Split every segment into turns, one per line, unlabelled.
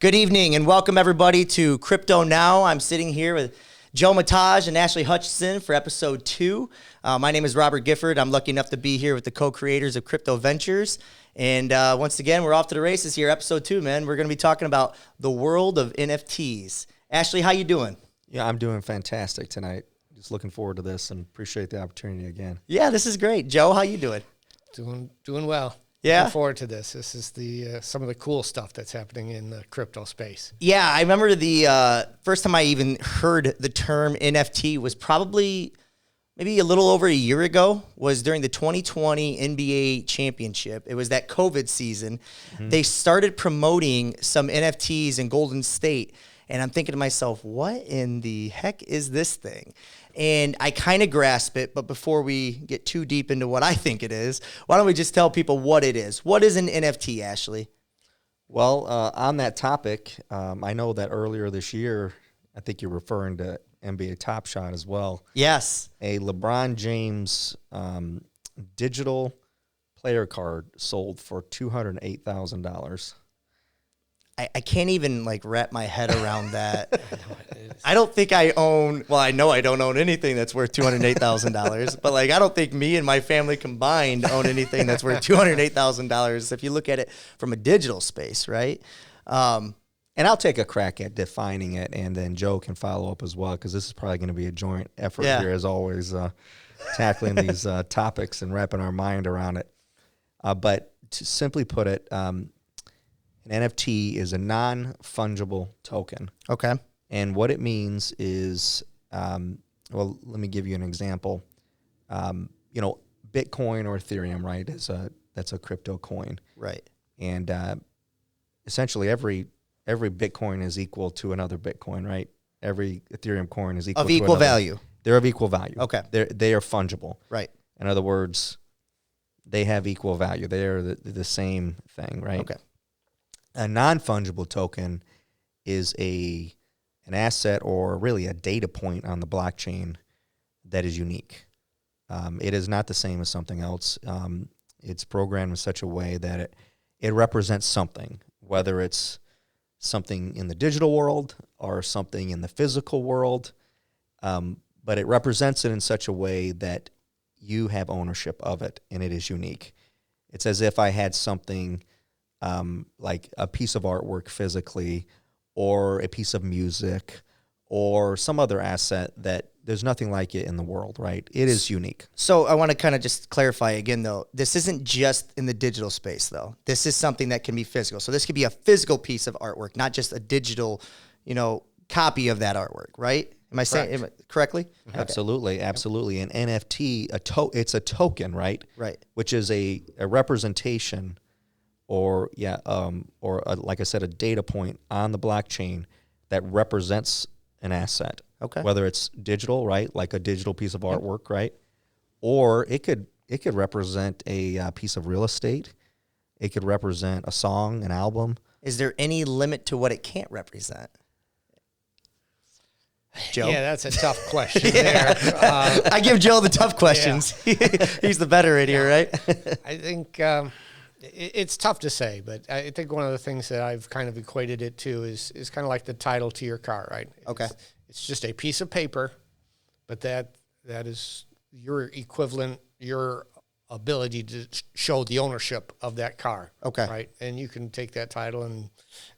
Good evening and welcome everybody to CryptoNow. I'm sitting here with Joe Mataj and Ashley Hutchinson for episode 2. My name is Robert Gifford. I'm lucky enough to be here with the co-creators of Crypto Ventures. And once again, we're off to the races here. Episode 2, man. We're going to be talking about the world of NFTs. Ashley, how you doing?
Yeah, I'm doing fantastic tonight. Just looking forward to this and appreciate the opportunity again.
Yeah, this is great. Joe, how you doing?
Doing well.
Yeah.
Looking forward to this. This is the some of the cool stuff that's happening in the crypto space.
Yeah, I remember the first time I even heard the term NFT was probably maybe a little over a year ago, was during the 2020 NBA championship. It was that COVID season. Mm-hmm. They started promoting some NFTs in Golden State. And I'm thinking to myself, what in the heck is this thing? And I kind of grasp it, but before we get too deep into what I think it is, why don't we just tell people what it is? What is an NFT, Ashley?
Well, on that topic, I know that earlier this year, I think you're referring to NBA Top Shot as well.
Yes.
A LeBron James digital player card sold for $208,000.
I can't even like wrap my head around that. I don't think I own, well, I know I don't own anything that's worth $208,000, but like I don't think me and my family combined own anything that's worth $208,000 if you look at it from a digital space, right?
And I'll take a crack at defining it, and then Joe can follow up as well, because this is probably going to be a joint effort here, as always, tackling these topics and wrapping our mind around it. But to simply put it, an NFT is a non-fungible token. Okay. And what it means is, well, let me give you an example. Bitcoin or Ethereum, right, that's a crypto coin.
Right.
And essentially every Bitcoin is equal to another Bitcoin, right? Every Ethereum coin is equal
of
to
equal
another.
value.
They're of equal value.
Okay.
They are fungible.
Right.
In other words, they have equal value. They are the same thing, right? Okay. A non-fungible token is an asset or really a data point on the blockchain that is unique. It is not the same as something else. It's programmed in such a way that it represents something, whether it's something in the digital world or something in the physical world, but it represents it in such a way that you have ownership of it and it is unique. It's as if I had something like a piece of artwork physically, or a piece of music, or some other asset that there's nothing like it in the world, right? It is unique.
So I want to kind of just clarify again, though. This isn't just in the digital space, though. This is something that can be physical. So this could be a physical piece of artwork, not just a digital, copy of that artwork, right? Am I saying it correctly?
Absolutely, okay. Absolutely. An NFT, it's a token, right?
Right.
Which is a representation, or like I said, a data point on the blockchain that represents an asset. Okay. Whether it's digital, right, like a digital piece of artwork, right, or it could represent a piece of real estate. It could represent a song, an album.
Is there any limit to what it can't represent? Joe?
Yeah, that's a tough question there.
I give Joe the tough questions. Yeah. He's the veteran here, right?
I think it's tough to say, but I think one of the things that I've kind of equated it to is kind of like the title to your car, right?
Okay.
It's just a piece of paper, but that is your equivalent, your ability to show the ownership of that car.
Okay.
Right? And you can take that title and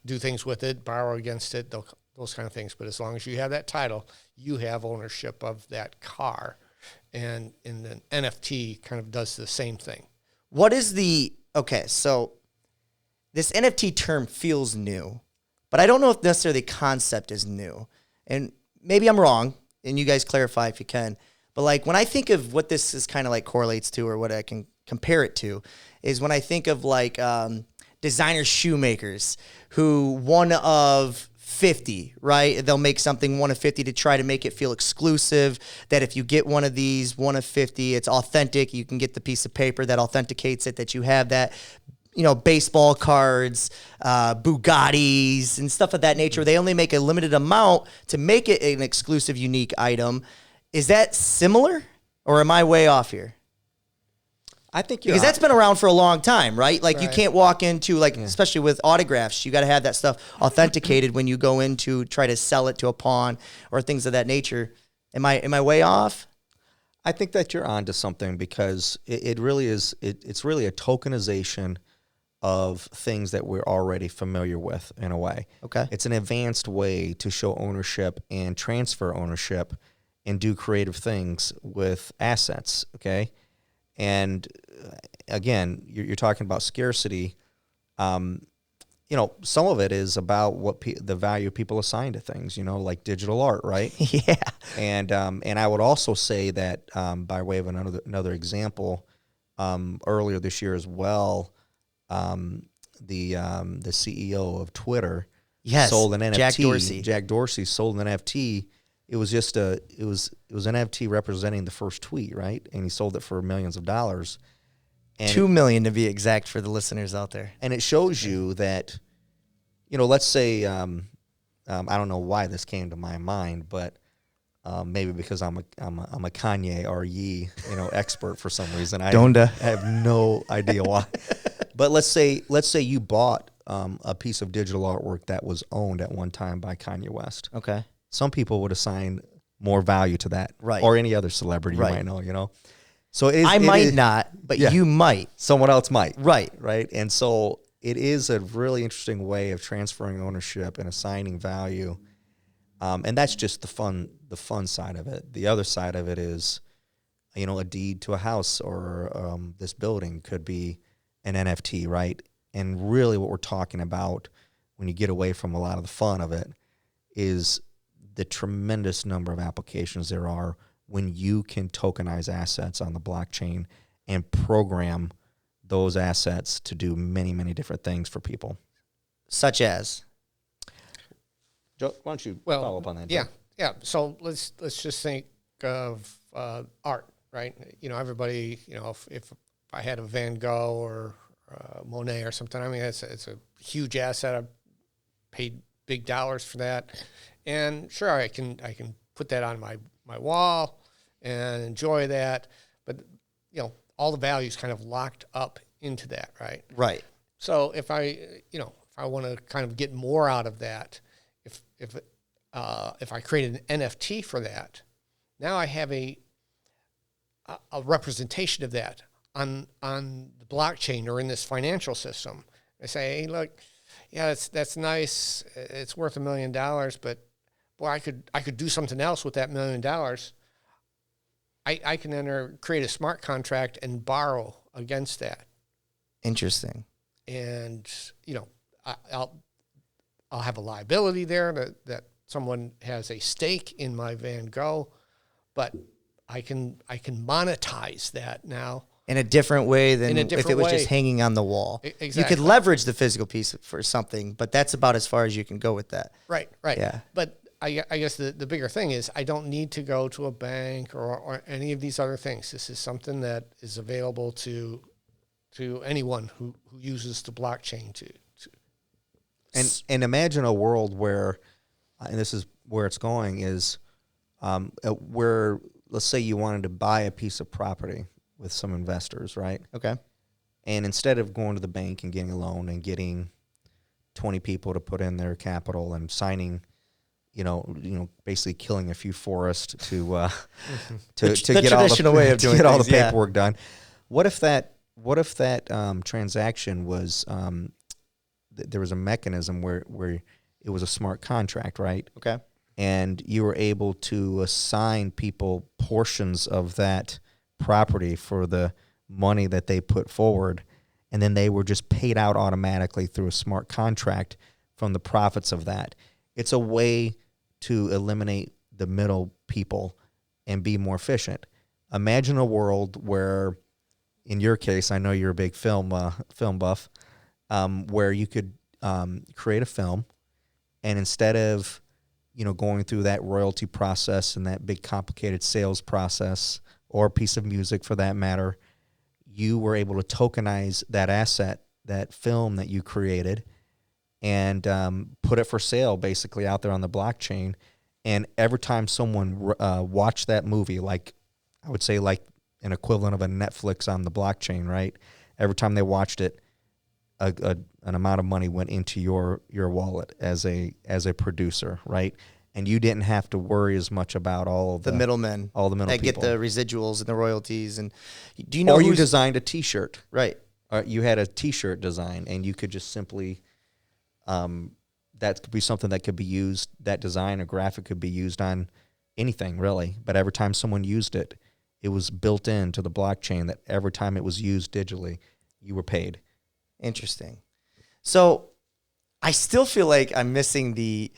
do things with it, borrow against it, those kind of things. But as long as you have that title, you have ownership of that car. And the NFT kind of does the same thing.
What is okay, so this NFT term feels new, but I don't know if necessarily the concept is new. And maybe I'm wrong, and you guys clarify if you can. But like when I think of what this is kind of like correlates to, or what I can compare it to, is when I think of like designer shoemakers who one of 50, right? They'll make something one of 50 to try to make it feel exclusive, that if you get one of these, one of 50, it's authentic. You can get the piece of paper that authenticates it, that you have that. baseball cards, Bugattis, and stuff of that nature. They only make a limited amount to make it an exclusive, unique item. Is that similar, or am I way off here?
I think
because that's been around for a long time, right? Like,
right.
You can't walk into, especially with autographs, you got to have that stuff authenticated when you go in to try to sell it to a pawn or things of that nature. Am I way off?
I think that you're onto something, because it really is. It's really a tokenization of things that we're already familiar with in a way.
Okay.
It's an advanced way to show ownership and transfer ownership and do creative things with assets. Okay. And again, you're talking about scarcity. Some of it is about what the value people assign to things, like digital art, right?
Yeah.
And I would also say that by way of another example, earlier this year as well, the CEO of Twitter sold an NFT. Jack Dorsey sold an NFT. It was just it was an NFT representing the first tweet, right? And he sold it for millions of dollars. And
$2 million to be exact for the listeners out there.
And it shows you that, let's say, I don't know why this came to my mind, but maybe because I'm a Kanye or Ye, expert for some reason. I have no idea why. But let's say you bought a piece of digital artwork that was owned at one time by Kanye West.
Okay.
Some people would assign more value to that,
right?
Or any other celebrity you might know, So
I might not, but you might.
Someone else might,
right?
And so it is a really interesting way of transferring ownership and assigning value, and that's just the fun side of it. The other side of it is, a deed to a house or this building could be an NFT, right? And really, what we're talking about when you get away from a lot of the fun of it is the tremendous number of applications there are when you can tokenize assets on the blockchain and program those assets to do many, many different things for people.
Such as?
Joe, why don't you follow up on that?
Yeah, yeah. So let's just think of art, right? Everybody, if I had a Van Gogh or Monet or something, I mean, it's a huge asset. I paid big dollars for that. And sure, I can put that on my wall and enjoy that, but all the value is kind of locked up into that, right?
Right.
So if I want to kind of get more out of that, if I create an NFT for that, now I have a representation of that on the blockchain or in this financial system. I say, hey, look, yeah, that's nice. It's worth $1 million, but boy, I could do something else with that $1 million. I can create a smart contract and borrow against that.
Interesting.
And I'll have a liability there that someone has a stake in my Van Gogh, but I can monetize that now
in a different way than if it was just hanging on the wall.
Exactly.
You could leverage the physical piece for something, but that's about as far as you can go with that.
Right.
Yeah.
But I guess the bigger thing is I don't need to go to a bank or any of these other things. This is something that is available to anyone who uses the blockchain to.
And imagine a world where, and this is where it's going, is where, let's say you wanted to buy a piece of property with some investors, right?
Okay.
And instead of going to the bank and getting a loan and getting 20 people to put in their capital and signing, basically killing a few forests to get all the
way of doing
get all the
things, yeah.
paperwork done. What if that transaction was there was a mechanism where it was a smart contract, right?
Okay.
And you were able to assign people portions of that property for the money that they put forward, and then they were just paid out automatically through a smart contract from the profits of that. It's a way to eliminate the middle people and be more efficient. Imagine a world where, in your case, I know you're a big film buff, where you could create a film, and instead of going through that royalty process and that big complicated sales process, or a piece of music for that matter, you were able to tokenize that asset that film that you created and put it for sale basically out there on the blockchain. And every time someone watched that movie, like I would say like an equivalent of a Netflix on the blockchain, right? Every time they watched it, an amount of money went into your wallet as a producer, right? And you didn't have to worry as much about all of
the middlemen, that
people.
get the residuals and the royalties. And do you know?
Or you designed a T-shirt,
right?
You had a T-shirt design, and you could just simply, that could be something that could be used. That design or graphic could be used on anything really. But every time someone used it, it was built into the blockchain that every time it was used digitally, you were paid.
Interesting. So I still feel like I'm missing the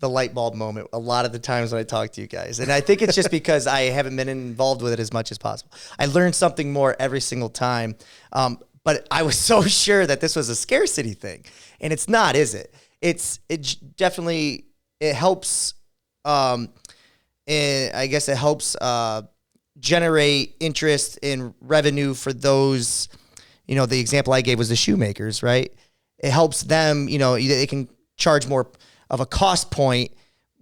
light bulb moment a lot of the times when I talk to you guys. And I think it's just because I haven't been involved with it as much as possible. I learned something more every single time. But I was so sure that this was a scarcity thing. And it's not, is it? It definitely, it helps, and I guess it helps generate interest in revenue for those, the example I gave was the shoemakers, right? It helps them, they can charge more of a cost point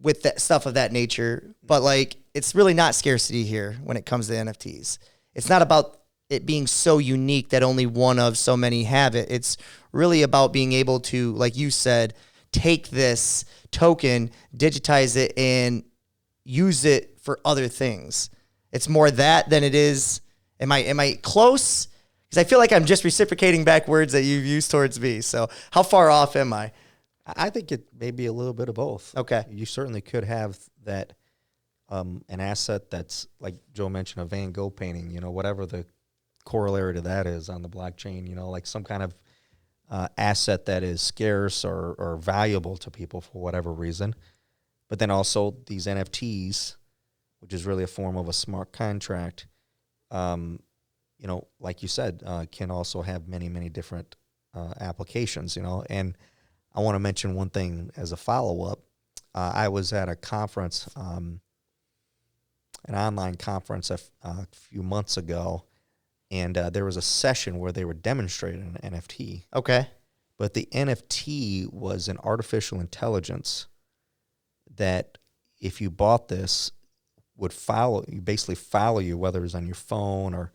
with that stuff of that nature. But like, it's really not scarcity here when it comes to NFTs. It's not about it being so unique that only one of so many have it. It's really about being able to, like you said, take this token, digitize it, and use it for other things. It's more that than it is. Am I close? Because I feel like I'm just reciprocating back words that you've used towards me. So how far off am I?
I think it may be a little bit of both.
Okay.
You certainly could have that, an asset that's, like Joe mentioned, a Van Gogh painting, whatever the corollary to that is on the blockchain, like some kind of asset that is scarce or valuable to people for whatever reason. But then also these NFTs, which is really a form of a smart contract, like you said, can also have many, many different applications, and I want to mention one thing as a follow-up. I was at a conference, an online conference a few months ago, and there was a session where they were demonstrating an NFT.
Okay.
But the NFT was an artificial intelligence that if you bought this would basically follow you, whether it was on your phone or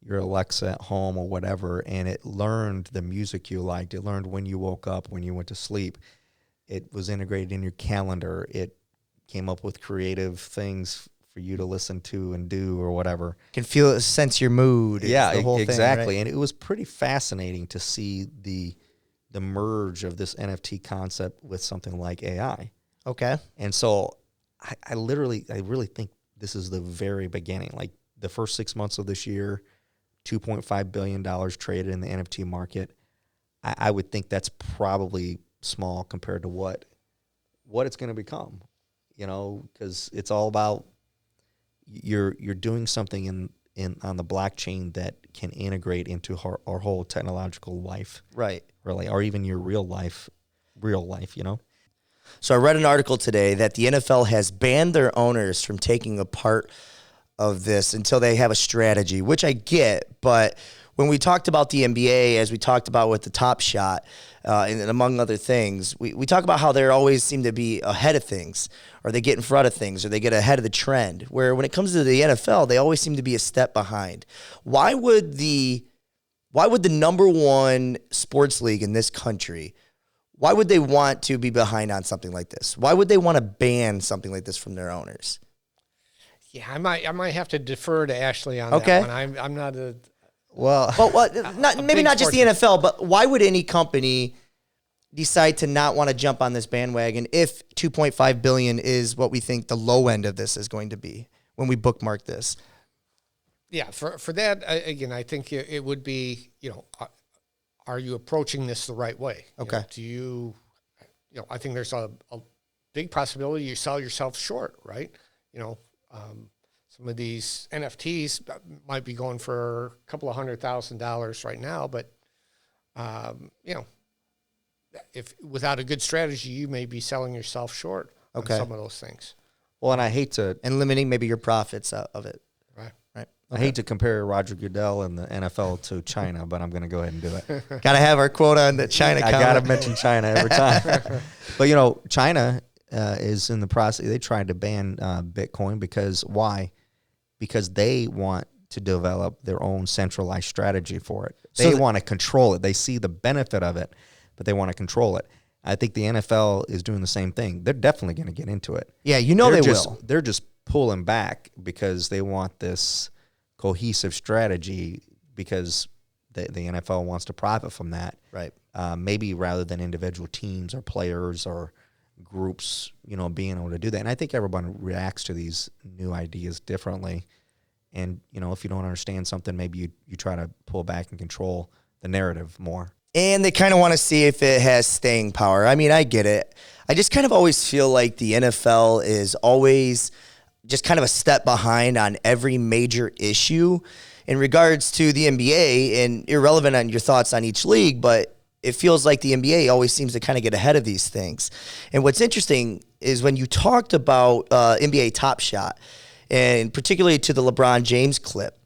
your Alexa at home or whatever, and it learned the music you liked. It learned when you woke up, when you went to sleep. It was integrated in your calendar. It came up with creative things for you to listen to and do or whatever.
Can sense your mood.
Yeah,
the whole
exactly.
Thing, right?
And it was pretty fascinating to see the merge of this NFT concept with something like AI.
Okay.
And so I really think this is the very beginning. Like the first 6 months of this year, $2.5 billion traded in the NFT market. I would think that's probably small compared to what it's going to become, because it's all about you're doing something in on the blockchain that can integrate into our whole technological life,
right?
Really, or even your real life.
So I read an article today that the NFL has banned their owners from taking a part of this until they have a strategy, which I get. But when we talked about the NBA, as we talked about with the Top Shot, and among other things, we talk about how they always seem to be ahead of things, or they get in front of things, or they get ahead of the trend. Where when it comes to the NFL, they always seem to be a step behind. Why would the number one sports league in this country, why would they want to be behind on something like this? Why would they want to ban something like this from their owners?
Yeah, I might have to defer to Ashley on
Okay.
that one. I'm not a
maybe not just the NFL, but why would any company decide to not want to jump on this bandwagon if 2.5 billion is what we think the low end of this is going to be when we bookmark this?
Yeah, for that again, I think it would be, are you approaching this the right way?
Okay.
Do I think there's a big possibility you sell yourself short, right? Some of these NFTs might be going for a couple of $100,000 right now, but if without a good strategy, you may be selling yourself short on some of those things.
Well, and I hate to
and limiting maybe your profits of it.
Right.
Right.
I hate to compare Roger Goodell and the NFL to China, but I'm going to go ahead and do it.
Got to have our quote on the China
I got to mention China every time. But, you know, China is in the process. They tried to ban Bitcoin because why? Because they want to develop their own centralized strategy for it. They want to control it. They see the benefit of it, but they want to control it. I think the NFL is doing the same thing. They're definitely going to get into it.
Yeah, you know they will.
They're just pulling back because they want this cohesive strategy because the NFL wants to profit from that.
Right.
Maybe rather than individual teams or players or groups, you know, being able to do that. And I think everyone reacts to these new ideas differently. And, you know, if you don't understand something, maybe you try to pull back and control the narrative more.
And they kind of want to see if it has staying power. I mean, I get it. I just kind of always feel like the NFL is always just kind of a step behind on every major issue in regards to the NBA, and irrelevant on your thoughts on each league, but it feels like the NBA always seems to kind of get ahead of these things. And what's interesting is when you talked about NBA Top Shot, and particularly to the LeBron James clip,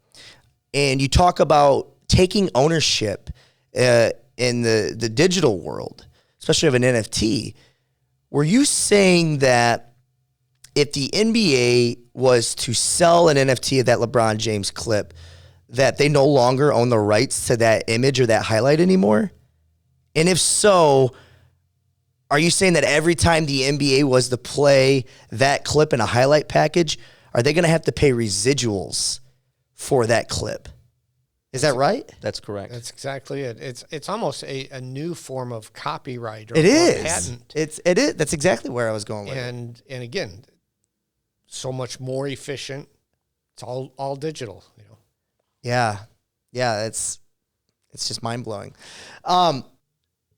and you talk about taking ownership in the digital world, especially of an NFT, were you saying that if the NBA was to sell an NFT of that LeBron James clip, that they no longer own the rights to that image or that highlight anymore? And if so, are you saying that every time the NBA was to play that clip in a highlight package, are they going to have to pay residuals for that clip? Is that right?
That's correct.
That's exactly it. It's almost a new form of copyright or patent.
It is. That's exactly where I was going with it.
And again, so much more efficient. It's all digital, you know.
Yeah. It's just mind blowing.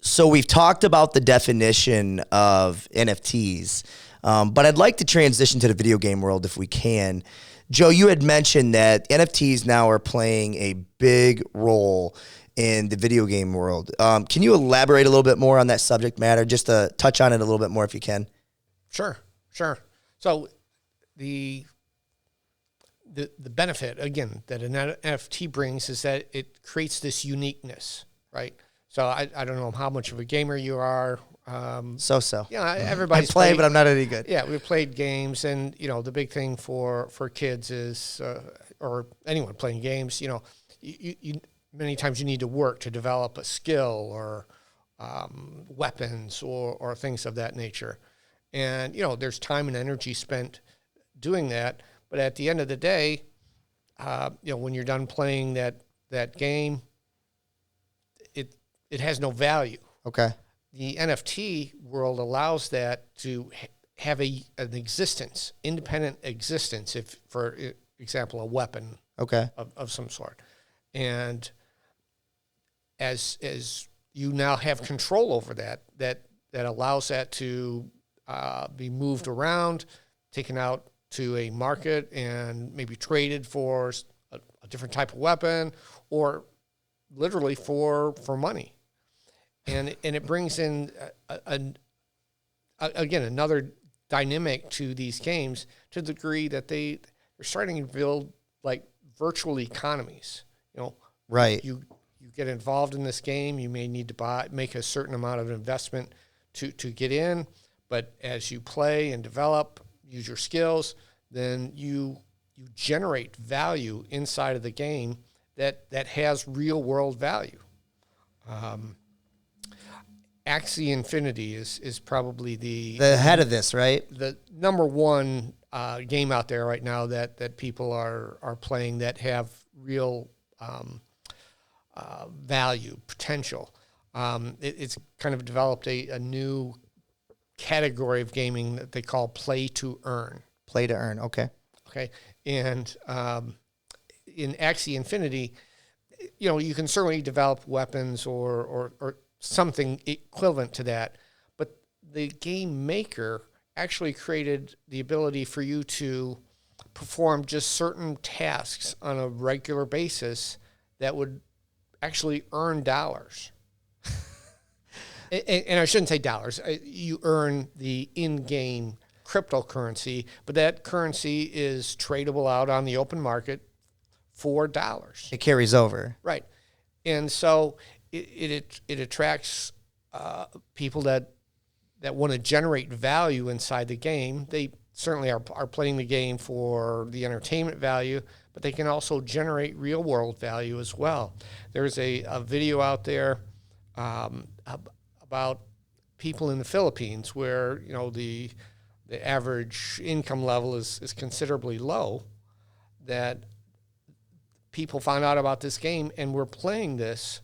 So we've talked about the definition of NFTs, but I'd like to transition to the video game world if we can. Joe, you had mentioned that NFTs now are playing a big role in the video game world. Can you elaborate a little bit more on that subject matter, just to touch on it a little bit more if you can?
Sure. So the benefit, again, that an NFT brings is that it creates this uniqueness, right? So I don't know how much of a gamer you are.
So.
Yeah, everybody.
I play, but I'm not any good.
Yeah, we've played games, and you know the big thing for kids is, or anyone playing games, you know, you many times you need to work to develop a skill or weapons or things of that nature, and you know there's time and energy spent doing that. But at the end of the day, you know, when you're done playing that game, it has no value.
Okay.
The NFT world allows that to have an existence, independent existence, if, for example, a weapon of some sort. And as you now have control over that allows that to be moved around, taken out to a market and maybe traded for a different type of weapon or literally for money. And it brings in, again, another dynamic to these games to the degree that they're starting to build like virtual economies. You know,
right?
You get involved in this game. You may need to make a certain amount of investment to get in, but as you play and develop, use your skills, then you generate value inside of the game that has real world value. Axie Infinity is probably the
head of this, right?
The number one game out there right now that people are playing that have real value, potential. It's kind of developed a new category of gaming that they call play to earn.
Play to earn, okay.
Okay, and in Axie Infinity, you know, you can certainly develop weapons or something equivalent to that, but the game maker actually created the ability for you to perform just certain tasks on a regular basis that would actually earn dollars. And I shouldn't say dollars. You earn the in-game cryptocurrency, but that currency is tradable out on the open market $4.
It carries over.
Right. And so it attracts people that want to generate value inside the game. They certainly are playing the game for the entertainment value, but they can also generate real world value as well. There's a video out there about people in the Philippines where, you know, the average income level is considerably low, that people found out about this game and were playing this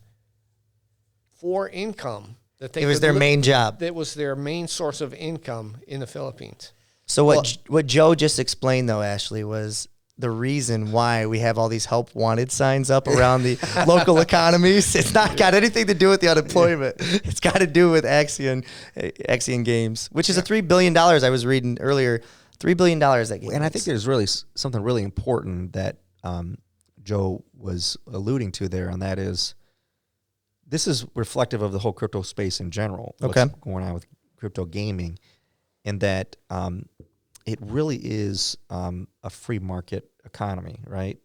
for income. That
It was their main job.
That was their main source of income in the Philippines.
So what Joe just explained, though, Ashley, was the reason why we have all these help wanted signs up around the local economies. It's not got anything to do with the unemployment. It's got to do with Axion Games, which is a $3 billion. I was reading earlier, $3 billion that game.
And I think there's really something really important that Joe was alluding to there, and that is, this is reflective of the whole crypto space in general.
Okay.
What's going on with crypto gaming, and that it really is a free market economy, right?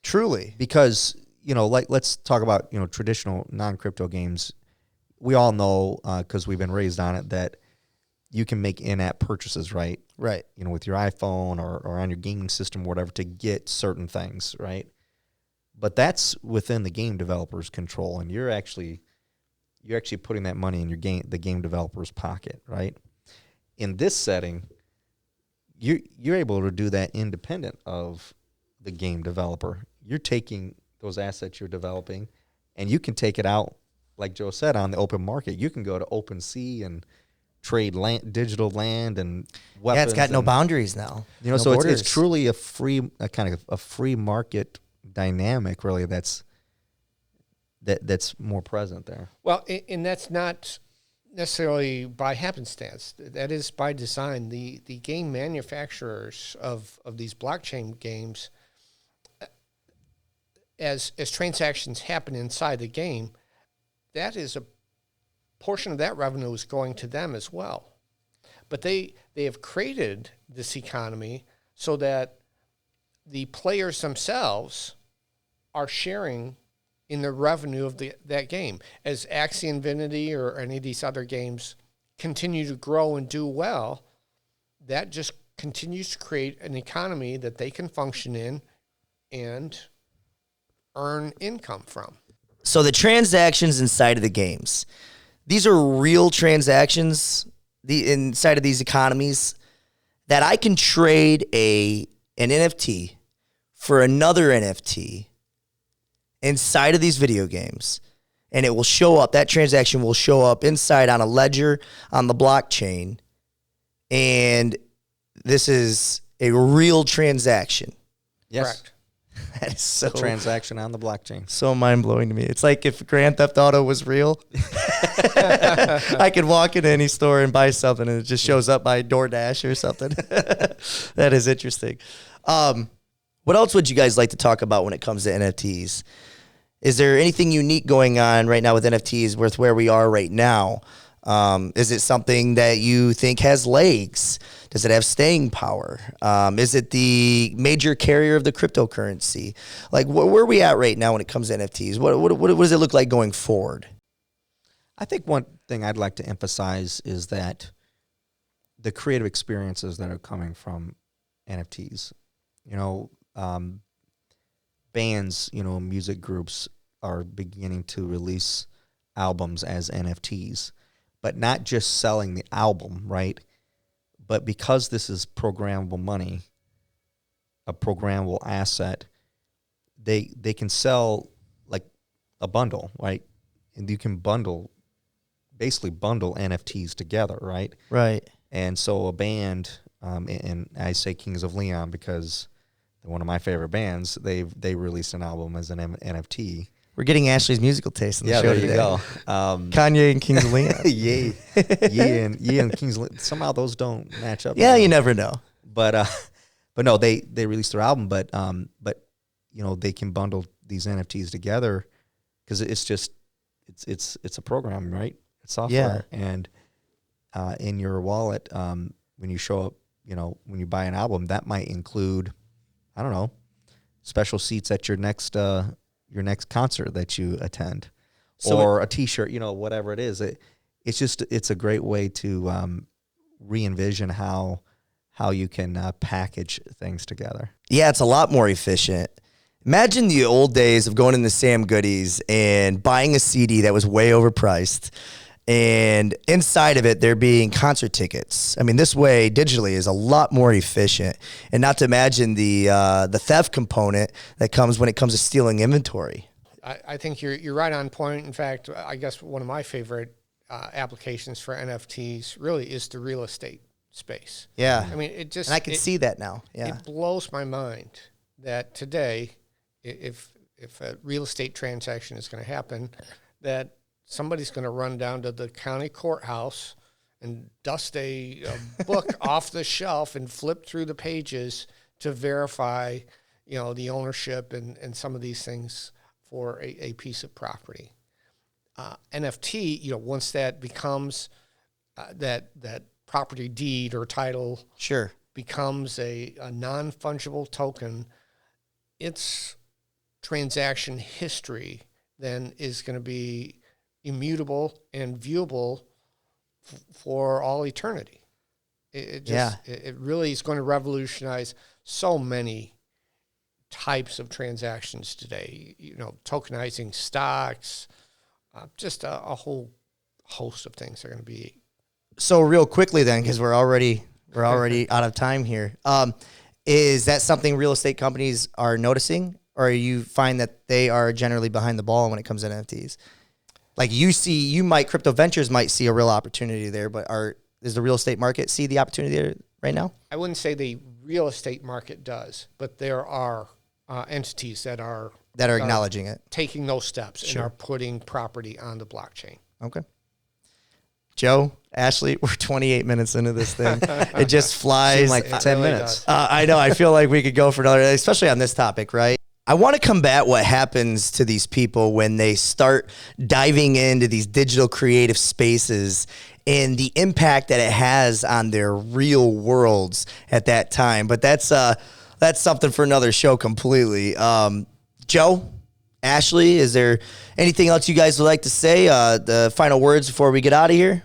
Truly.
Because, you know, like, let's talk about, you know, traditional non-crypto games. We all know, because we've been raised on it, that you can make in-app purchases, right?
Right.
You know, with your iPhone or on your gaming system or whatever to get certain things, right? But that's within the game developer's control, and you're actually putting that money in the game developer's pocket, right? In this setting, you're able to do that independent of the game developer. You're taking those assets you're developing, and you can take it out, like Joe said, on the open market. You can go to OpenSea and trade digital land and weapons.
Yeah, it's got no boundaries now.
You know,
no
so
borders.
it's truly a kind of a free market dynamic, really, that's more present there.
Well, and that's not necessarily by happenstance. That is by design. The game manufacturers of these blockchain games, as transactions happen inside the game, that is a portion of that revenue is going to them as well. But they have created this economy so that the players themselves are sharing in the revenue of that game. As Axie Infinity or any of these other games continue to grow and do well, that just continues to create an economy that they can function in and earn income from.
So the transactions inside of the games, these are real transactions inside of these economies that I can trade an NFT for another NFT inside of these video games, and it will show up. That transaction will show up inside on a ledger on the blockchain, and this is a real transaction.
Yes.
Correct.
That is so
A transaction on the blockchain.
so mind-blowing to me. It's like if Grand Theft Auto was real. I could walk into any store and buy something, and it just shows up by DoorDash or something. That is interesting. What else would you guys like to talk about when it comes to NFTs? Is there anything unique going on right now with NFTs with where we are right now? Is it something that you think has legs? Does it have staying power? Is it the major carrier of the cryptocurrency? Like, where are we at right now when it comes to NFTs? What does it look like going forward?
I think one thing I'd like to emphasize is that the creative experiences that are coming from NFTs, you know, bands, you know, music groups are beginning to release albums as NFTs, but not just selling the album, right? But because this is programmable money, a programmable asset, they can sell like a bundle, right? And you can basically bundle NFTs together, right?
Right.
And so a band, and I say Kings of Leon because they're one of my favorite bands, they released an album as an NFT.
We're getting Ashley's musical taste in the show
there
today.
you go.
Kanye and Kings of Leon.
yeah, and Kings of Leon. Somehow those don't match up.
Yeah, you never know.
But no, they released their album, but you know, they can bundle these NFTs together because it's a program, right? It's software, and in your wallet, when you show up, you know, when you buy an album, that might include, I don't know, special seats at your next concert that you attend,
So
or a T-shirt, whatever it is. It's a great way to re-envision how you can package things together.
Yeah, it's a lot more efficient. Imagine the old days of going into Sam Goodies and buying a CD that was way overpriced, and inside of it there being concert tickets. I mean, this way digitally is a lot more efficient, and not to imagine the theft component that comes when it comes to stealing inventory.
I think you're right on point. In fact, I guess one of my favorite applications for NFTs really is the real estate space.
Yeah,
I mean, and
I can see that now. Yeah,
it blows my mind that today, if a real estate transaction is going to happen, that somebody's going to run down to the county courthouse and dust a book off the shelf and flip through the pages to verify, the ownership and some of these things for a piece of property. NFT, once that becomes that property deed or title
sure,
becomes a non-fungible token, its transaction history then is going to be immutable and viewable for all eternity. It really is going to revolutionize so many types of transactions today. Tokenizing stocks, just a whole host of things are going to be.
So real quickly then, because we're already out of time here. Is that something real estate companies are noticing, or you find that they are generally behind the ball when it comes to NFTs? Like crypto ventures might see a real opportunity there, but does the real estate market see the opportunity there right now?
I wouldn't say the real estate market does, but there are entities that are
acknowledging it,
taking those steps, and are putting property on the blockchain.
Okay. Joe, Ashley, we're 28 minutes into this thing. It just flies.
Seemed like 10 minutes.
I know. I feel like we could go for another, especially on this topic, right? I want to combat what happens to these people when they start diving into these digital creative spaces and the impact that it has on their real worlds at that time. But that's something for another show completely. Joe, Ashley, is there anything else you guys would like to say? The final words before we get out of here?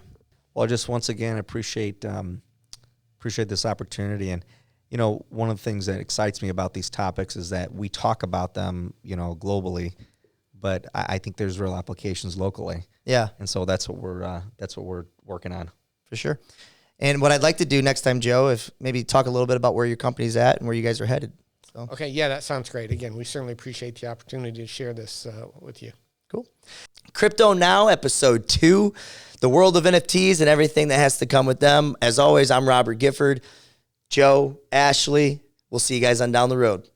Well, just once again, appreciate this opportunity. And, one of the things that excites me about these topics is that we talk about them, globally, but I think there's real applications locally.
Yeah.
And so that's what we're working on.
For sure. And what I'd like to do next time, Joe, if maybe talk a little bit about where your company's at and where you guys are headed. So.
Okay, yeah, that sounds great. Again, we certainly appreciate the opportunity to share this with you.
Cool. CryptoNow, episode 2, the world of NFTs and everything that has to come with them. As always, I'm Robert Gifford. Joe, Ashley, we'll see you guys on down the road.